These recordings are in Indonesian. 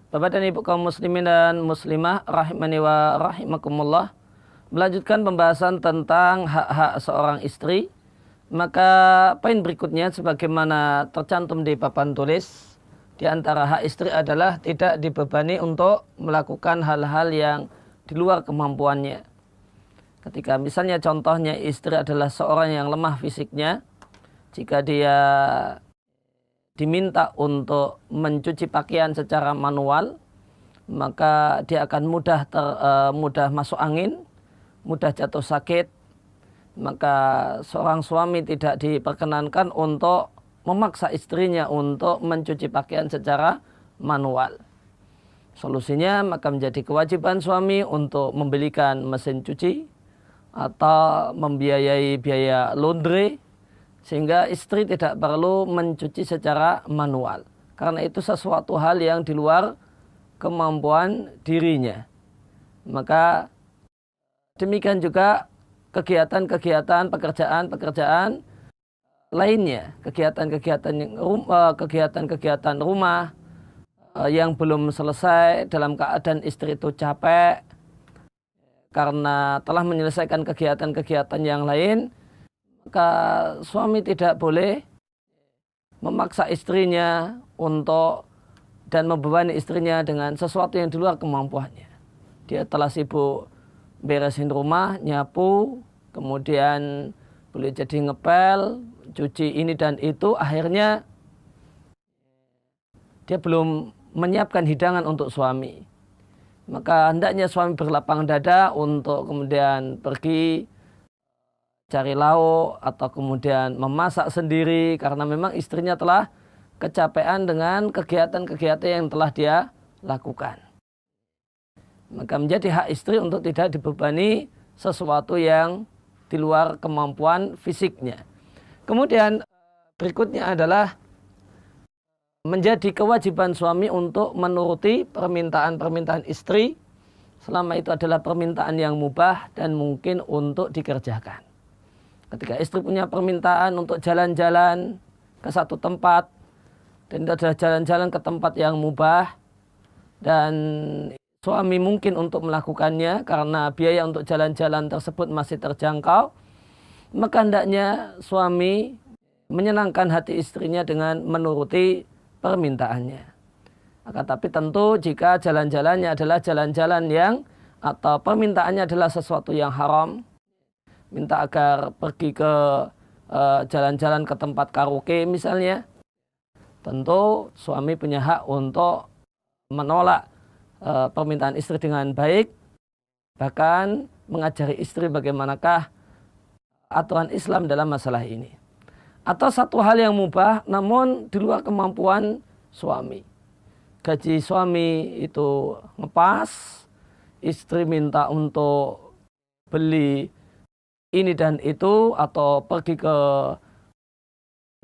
Bapak dan Ibu kaum muslimin dan muslimah rahimani wa rahimakumullah, melanjutkan pembahasan tentang hak-hak seorang istri. Maka poin berikutnya sebagaimana tercantum di papan tulis, di antara hak istri adalah tidak dibebani untuk melakukan hal-hal yang di luar kemampuannya. Ketika misalnya contohnya istri adalah seorang yang lemah fisiknya, jika dia diminta untuk mencuci pakaian secara manual, maka dia akan mudah masuk angin, mudah jatuh sakit. Maka seorang suami tidak diperkenankan untuk memaksa istrinya untuk mencuci pakaian secara manual. Solusinya maka menjadi kewajiban suami untuk membelikan mesin cuci atau membiayai biaya laundry, sehingga istri tidak perlu mencuci secara manual. Karena itu sesuatu hal yang di luar kemampuan dirinya. Maka demikian juga kegiatan-kegiatan, pekerjaan-pekerjaan lainnya, kegiatan-kegiatan rumah yang belum selesai dalam keadaan istri itu capek karena telah menyelesaikan kegiatan-kegiatan yang lain, maka suami tidak boleh memaksa istrinya dan membebani istrinya dengan sesuatu yang di luar kemampuannya. Dia telah sibuk beresin rumah, nyapu, kemudian boleh jadi ngepel, cuci ini dan itu, akhirnya dia belum menyiapkan hidangan untuk suami. Maka hendaknya suami berlapang dada untuk kemudian pergi cari lauk atau kemudian memasak sendiri, karena memang istrinya telah kecapean dengan kegiatan-kegiatan yang telah dia lakukan. Maka menjadi hak istri untuk tidak dibebani sesuatu yang di luar kemampuan fisiknya. Kemudian berikutnya adalah menjadi kewajiban suami untuk menuruti permintaan-permintaan istri selama itu adalah permintaan yang mubah dan mungkin untuk dikerjakan. Ketika istri punya permintaan untuk jalan-jalan ke satu tempat, dan itu adalah jalan-jalan ke tempat yang mubah, dan suami mungkin untuk melakukannya karena biaya untuk jalan-jalan tersebut masih terjangkau, maka hendaknya suami menyenangkan hati istrinya dengan menuruti permintaannya. Akan tapi tentu jika jalan-jalannya adalah jalan-jalan yang atau permintaannya adalah sesuatu yang haram, minta agar pergi ke jalan-jalan ke tempat karaoke misalnya, tentu suami punya hak untuk menolak permintaan istri dengan baik, bahkan mengajari istri bagaimanakah aturan Islam dalam masalah ini. Atau satu hal yang mubah namun di luar kemampuan suami. Gaji suami itu ngepas, istri minta untuk beli ini dan itu atau pergi ke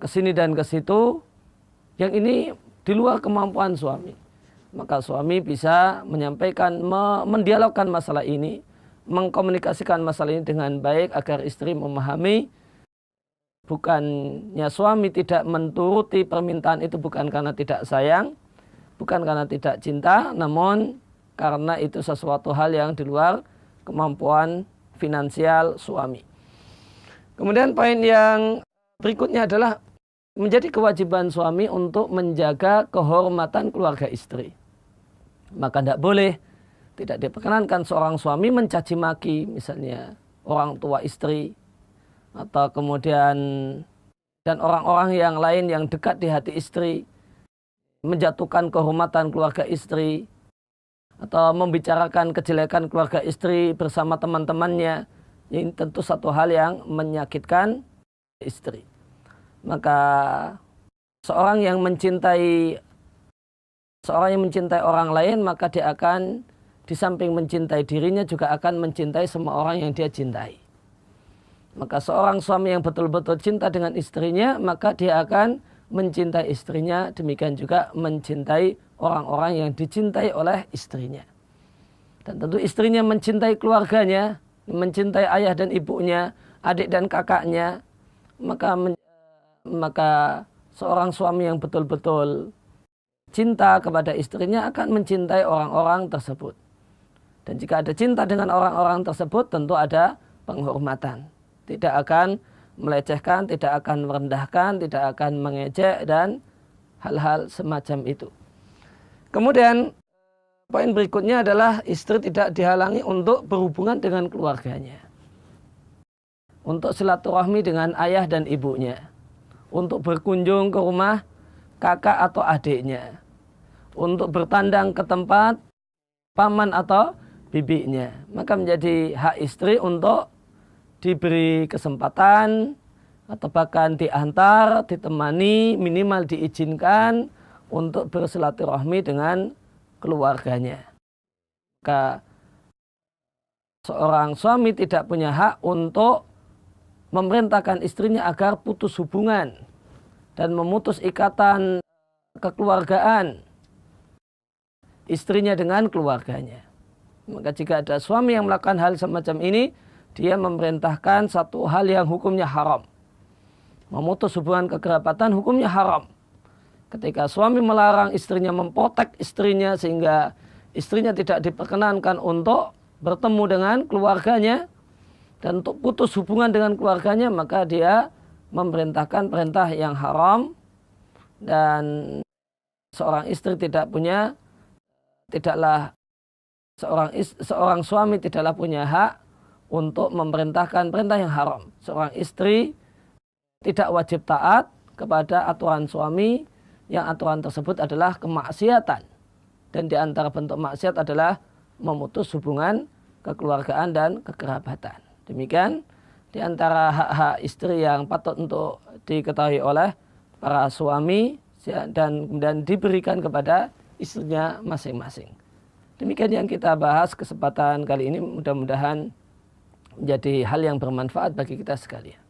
sini dan ke situ, yang ini di luar kemampuan suami. Maka suami bisa menyampaikan, mendialogkan masalah ini, mengkomunikasikan masalah ini dengan baik agar istri memahami bukannya suami tidak menuruti permintaan itu bukan karena tidak sayang, bukan karena tidak cinta, namun karena itu sesuatu hal yang di luar kemampuan finansial suami. Kemudian poin yang berikutnya adalah menjadi kewajiban suami untuk menjaga kehormatan keluarga istri. Maka tidak diperkenankan seorang suami mencaci maki misalnya orang tua istri, atau kemudian dan orang-orang yang lain yang dekat di hati istri, menjatuhkan kehormatan keluarga istri, atau membicarakan kejelekan keluarga istri bersama teman-temannya. Ini tentu satu hal yang menyakitkan istri. Maka seorang yang mencintai orang lain, maka dia akan di samping mencintai dirinya juga akan mencintai semua orang yang dia cintai. Maka seorang suami yang betul-betul cinta dengan istrinya, maka dia akan mencintai istrinya, demikian juga mencintai orang-orang yang dicintai oleh istrinya. Dan tentu istrinya mencintai keluarganya, mencintai ayah dan ibunya, adik dan kakaknya, maka seorang suami yang betul-betul cinta kepada istrinya akan mencintai orang-orang tersebut. Dan jika ada cinta dengan orang-orang tersebut tentu ada penghormatan. Tidak akan melecehkan, tidak akan merendahkan, tidak akan mengejek dan hal-hal semacam itu. Kemudian poin berikutnya adalah istri tidak dihalangi untuk berhubungan dengan keluarganya. Untuk silaturahmi dengan ayah dan ibunya. Untuk berkunjung ke rumah kakak atau adiknya. Untuk bertandang ke tempat paman atau bibinya. Maka menjadi hak istri untuk diberi kesempatan atau bahkan diantar, ditemani, minimal diizinkan untuk bersilaturahmi dengan keluarganya. Maka seorang suami tidak punya hak untuk memerintahkan istrinya agar putus hubungan dan memutus ikatan kekeluargaan istrinya dengan keluarganya. Maka jika ada suami yang melakukan hal semacam ini, dia memerintahkan satu hal yang hukumnya haram. Memutus hubungan kekerabatan hukumnya haram. Ketika suami melarang istrinya, memprotek istrinya sehingga istrinya tidak diperkenankan untuk bertemu dengan keluarganya dan untuk putus hubungan dengan keluarganya, maka dia memerintahkan perintah yang haram. Dan seorang istri seorang suami tidaklah punya hak untuk memerintahkan perintah yang haram. Seorang istri tidak wajib taat kepada aturan suami yang aturan tersebut adalah kemaksiatan. Dan di antara bentuk maksiat adalah memutus hubungan kekeluargaan dan kekerabatan. Demikian di antara hak-hak istri yang patut untuk diketahui oleh para suami dan kemudian diberikan kepada istrinya masing-masing. Demikian yang kita bahas kesempatan kali ini, mudah-mudahan menjadi hal yang bermanfaat bagi kita sekalian.